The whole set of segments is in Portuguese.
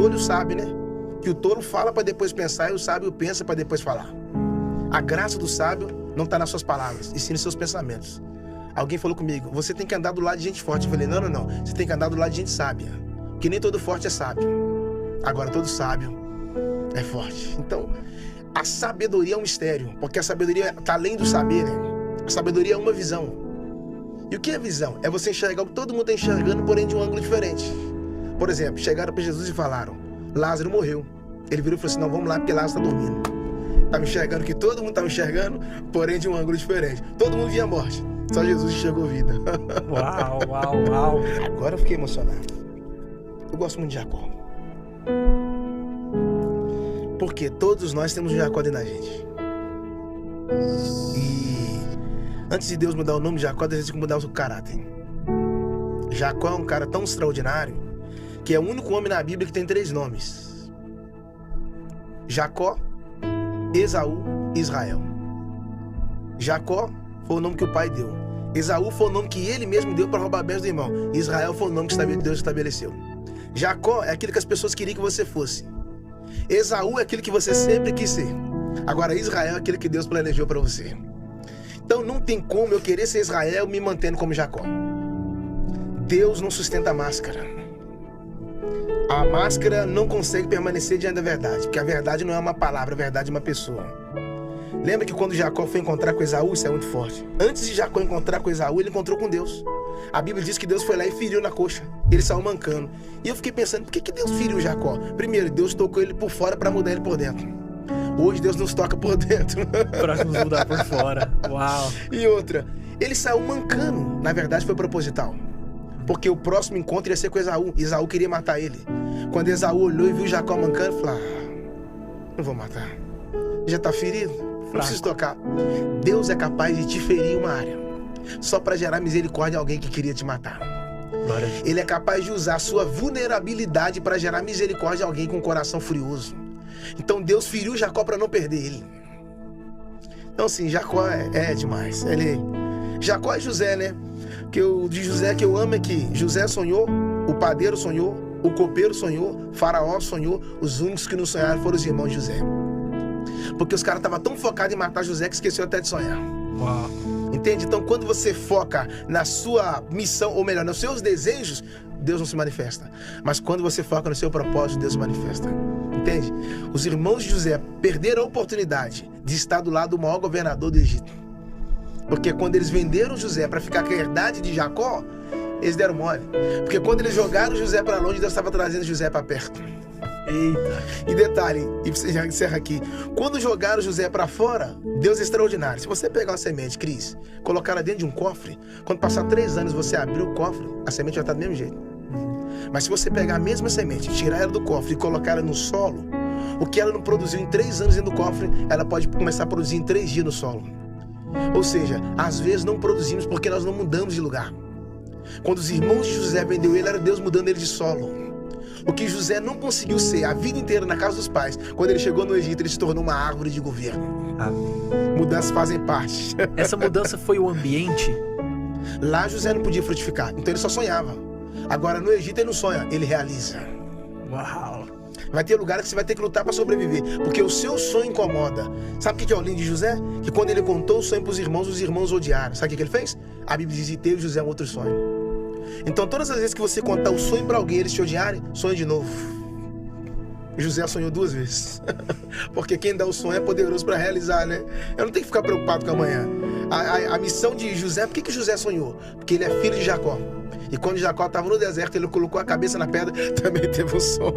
tolo e o sábio, né? Que o tolo fala para depois pensar e o sábio pensa para depois falar. A graça do sábio não está nas suas palavras, e sim nos seus pensamentos. Alguém falou comigo, você tem que andar do lado de gente forte. Eu falei, não. Você tem que andar do lado de gente sábia. Porque nem todo forte é sábio. Agora, todo sábio é forte. Então, a sabedoria é um mistério. Porque a sabedoria está além do saber, né? A sabedoria é uma visão. E o que é visão? É você enxergar o que todo mundo está enxergando, porém de um ângulo diferente. Por exemplo, chegaram para Jesus e falaram, Lázaro morreu. Ele virou e falou assim, não, vamos lá porque Lázaro está dormindo. Estava enxergando o que todo mundo estava enxergando, porém de um ângulo diferente. Todo mundo via a morte. Só Jesus enxergou vida. Uau. Agora eu fiquei emocionado. Eu gosto muito de Jacó. Porque todos nós temos um Jacó dentro da gente. E antes de Deus mudar o nome de Jacó, Deus tem que mudar o seu caráter. Jacó é um cara tão extraordinário que é o único homem na Bíblia que tem 3 nomes. Jacó, Esaú e Israel. Jacó foi o nome que o pai deu. Esaú foi o nome que ele mesmo deu para roubar bens do irmão. Israel foi o nome que Deus estabeleceu. Jacó é aquilo que as pessoas queriam que você fosse. Esaú é aquilo que você sempre quis ser. Agora Israel é aquilo que Deus planejou para você. Então não tem como eu querer ser Israel me mantendo como Jacó. Deus não sustenta a máscara. A máscara não consegue permanecer diante da verdade, porque a verdade não é uma palavra, a verdade é uma pessoa. Lembra que quando Jacó foi encontrar com Esaú, isso é muito forte. Antes de Jacó encontrar com Esaú, ele encontrou com Deus. A Bíblia diz que Deus foi lá e feriu na coxa. Ele saiu mancando. E eu fiquei pensando, por que Deus feriu Jacó? Primeiro, Deus tocou ele por fora para mudar ele por dentro. Hoje Deus nos toca por dentro. Para nos mudar por fora. Uau. E outra, ele saiu mancando. Na verdade foi proposital. Porque o próximo encontro ia ser com Esaú. Esaú queria matar ele. Quando Esaú olhou e viu Jacó mancando, falou, não vou matar. Já está ferido. Não preciso tocar. Deus é capaz de te ferir em uma área só para gerar misericórdia a alguém que queria te matar. Ele é capaz de usar a sua vulnerabilidade para gerar misericórdia a alguém com um coração furioso. Então Deus feriu Jacó para não perder ele. Então assim, Jacó é demais. Jacó é José, né? De José que eu amo é que José sonhou, o padeiro sonhou, o copeiro sonhou, Faraó sonhou, os únicos que não sonharam foram os irmãos de José. Porque os caras estavam tão focados em matar José que esqueceu até de sonhar. Uau. Entende? Então quando você foca na sua missão, ou melhor, nos seus desejos, Deus não se manifesta. Mas quando você foca no seu propósito, Deus se manifesta. Entende? Os irmãos de José perderam a oportunidade de estar do lado do maior governador do Egito. Porque quando eles venderam José para ficar com a herdade de Jacó, eles deram mole. Porque quando eles jogaram José para longe, Deus estava trazendo José para perto. Eita. E detalhe, e você já encerra aqui, quando jogaram José para fora, Deus é extraordinário. Se você pegar uma semente, Cris, colocar ela dentro de um cofre, quando passar 3 anos você abrir o cofre, a semente vai estar do mesmo jeito. Mas se você pegar a mesma semente, tirar ela do cofre e colocar ela no solo, o que ela não produziu em 3 anos dentro do cofre, ela pode começar a produzir em 3 dias no solo. Ou seja, às vezes não produzimos porque nós não mudamos de lugar. Quando os irmãos de José vendeu ele, era Deus mudando ele de solo. O que José não conseguiu ser a vida inteira na casa dos pais, quando ele chegou no Egito, ele se tornou uma árvore de governo. Amém. Mudanças fazem parte. Essa mudança foi o ambiente? Lá José não podia frutificar, então ele só sonhava. Agora no Egito ele não sonha, ele realiza. Uau. Vai ter lugares que você vai ter que lutar para sobreviver, porque o seu sonho incomoda. Sabe o que é o lindo de José? Que quando ele contou o sonho para os irmãos odiaram. Sabe o que ele fez? A Bíblia diz que teve José um outro sonho. Então todas as vezes que você contar o sonho para alguém e eles te odiarem, sonhe de novo. José sonhou 2 vezes. Porque quem dá o sonho é poderoso para realizar, né? Eu não tenho que ficar preocupado com amanhã. A missão de José, por que José sonhou? Porque ele é filho de Jacó. E quando Jacó estava no deserto, ele colocou a cabeça na pedra, também teve um sonho.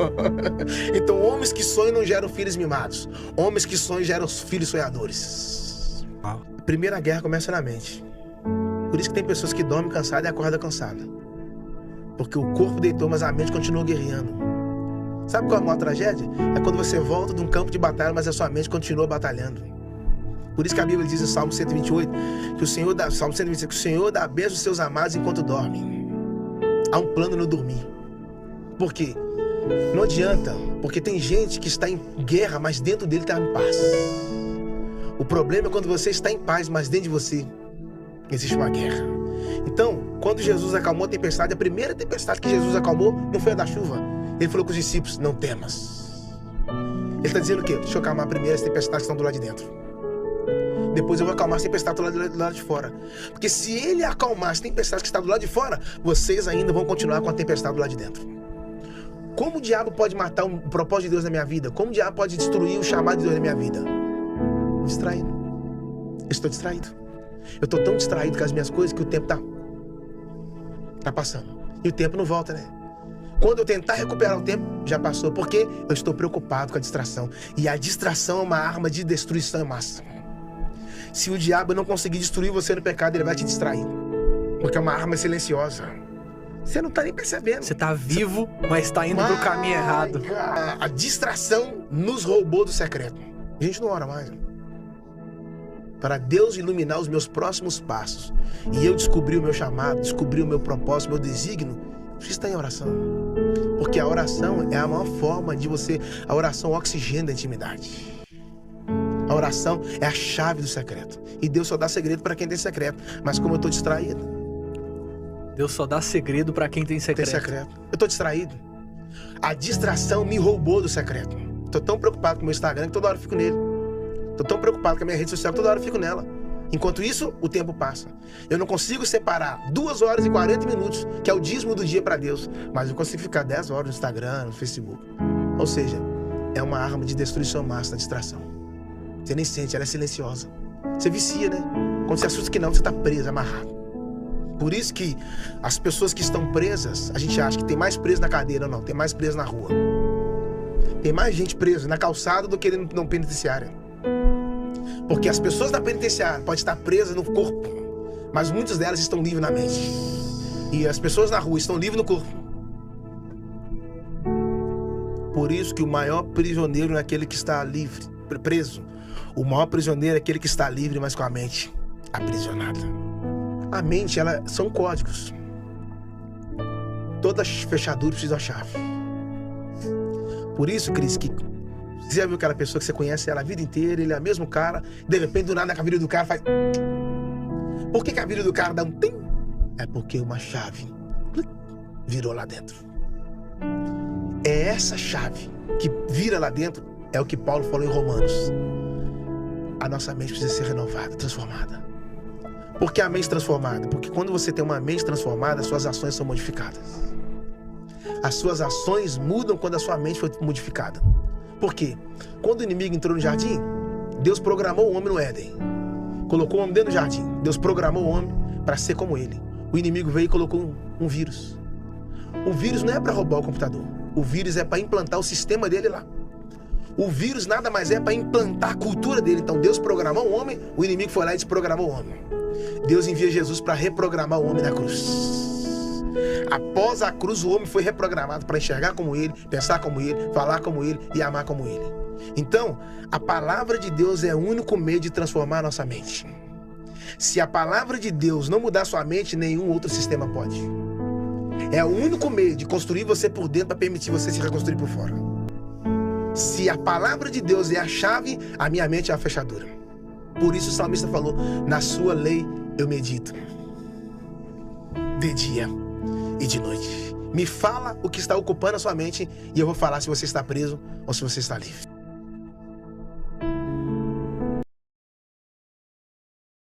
Então homens que sonham não geram filhos mimados. Homens que sonham geram filhos sonhadores. A primeira guerra começa na mente. Por isso que tem pessoas que dormem cansadas e acordam cansadas. Porque o corpo deitou, mas a mente continuou guerreando. Sabe qual é a maior tragédia? É quando você volta de um campo de batalha, mas a sua mente continua batalhando. Por isso que a Bíblia diz em Salmo 128, que o Senhor dá, Salmo 126, que o Senhor dá beijo aos seus amados enquanto dormem. Há um plano no dormir. Por quê? Não adianta, porque tem gente que está em guerra, mas dentro dele está em paz. O problema é quando você está em paz, mas dentro de você existe uma guerra. Então, quando Jesus acalmou a tempestade, a primeira tempestade que Jesus acalmou não foi a da chuva. Ele falou com os discípulos, não temas. Ele está dizendo o quê? Deixa eu acalmar primeiro as tempestades que estão do lado de dentro. Depois eu vou acalmar as tempestades do lado de fora. Porque se ele acalmar as tempestades que estão do lado de fora, vocês ainda vão continuar com a tempestade do lado de dentro. Como o diabo pode matar o propósito de Deus na minha vida? Como o diabo pode destruir o chamado de Deus na minha vida? Distraído. Eu estou distraído. Eu estou tão distraído com as minhas coisas que o tempo tá passando. E o tempo não volta, né? Quando eu tentar recuperar o tempo, já passou. Porque eu estou preocupado com a distração. E a distração é uma arma de destruição em massa. Se o diabo não conseguir destruir você no pecado, ele vai te distrair. Porque é uma arma silenciosa. Você não está nem percebendo. Você está vivo, mas está indo pro caminho errado. A distração nos roubou do secreto. A gente não ora mais. Para Deus iluminar os meus próximos passos e eu descobrir o meu chamado, descobrir o meu propósito, o meu desígnio, eu preciso estar em oração. Porque a oração é a maior forma de você... A oração oxigena a intimidade. A oração é a chave do secreto. E Deus só dá segredo para quem tem secreto. Mas como eu estou distraído... Deus só dá segredo para quem tem secreto. Eu estou distraído. A distração me roubou do secreto. Estou tão preocupado com o meu Instagram que toda hora eu fico nele. Estou tão preocupado com a minha rede social que toda hora eu fico nela. Enquanto isso, o tempo passa. Eu não consigo separar 2 horas e 40 minutos, que é o dízimo do dia para Deus. Mas eu consigo ficar 10 horas no Instagram, no Facebook. Ou seja, é uma arma de destruição massa da distração. Você nem sente, ela é silenciosa. Você vicia, né? Quando você assusta que não, você está preso, amarrado. Por isso que as pessoas que estão presas, a gente acha que tem mais preso na cadeira, não, tem mais preso na rua. Tem mais gente presa na calçada do que na penitenciária. Porque as pessoas da penitenciária podem estar presas no corpo, mas muitas delas estão livres na mente. E as pessoas na rua estão livres no corpo. Por isso que o maior prisioneiro não é aquele que está livre, preso. O maior prisioneiro é aquele que está livre, mas com a mente aprisionada. A mente, são códigos. Toda fechadura precisa de uma chave. Por isso, Cris, que você já viu aquela pessoa que você conhece ela a vida inteira, ele é o mesmo cara, de repente do nada a vida do cara faz... Por que a vida do cara dá um tim? É porque uma chave virou lá dentro. É essa chave que vira lá dentro, é o que Paulo falou em Romanos. A nossa mente precisa ser renovada, transformada. Por que a mente transformada? Porque quando você tem uma mente transformada, as suas ações são modificadas. As suas ações mudam quando a sua mente foi modificada. Por quê? Quando o inimigo entrou no jardim, Deus programou o homem no Éden. Colocou o homem dentro do jardim. Deus programou o homem para ser como ele. O inimigo veio e colocou um vírus. O vírus não é para roubar o computador. O vírus é para implantar o sistema dele lá. O vírus nada mais é para implantar a cultura dele. Então Deus programou o homem, o inimigo foi lá e desprogramou o homem. Deus envia Jesus para reprogramar o homem na cruz. Após a cruz, o homem foi reprogramado para enxergar como ele, pensar como ele, falar como ele e amar como ele. Então, a palavra de Deus é o único meio de transformar a nossa mente. Se a palavra de Deus não mudar sua mente, nenhum outro sistema pode. É o único meio de construir você por dentro para permitir você se reconstruir por fora. Se a palavra de Deus é a chave, a minha mente é a fechadura. Por isso o salmista falou, na sua lei eu medito, de dia e de noite. Me fala o que está ocupando a sua mente e eu vou falar se você está preso ou se você está livre.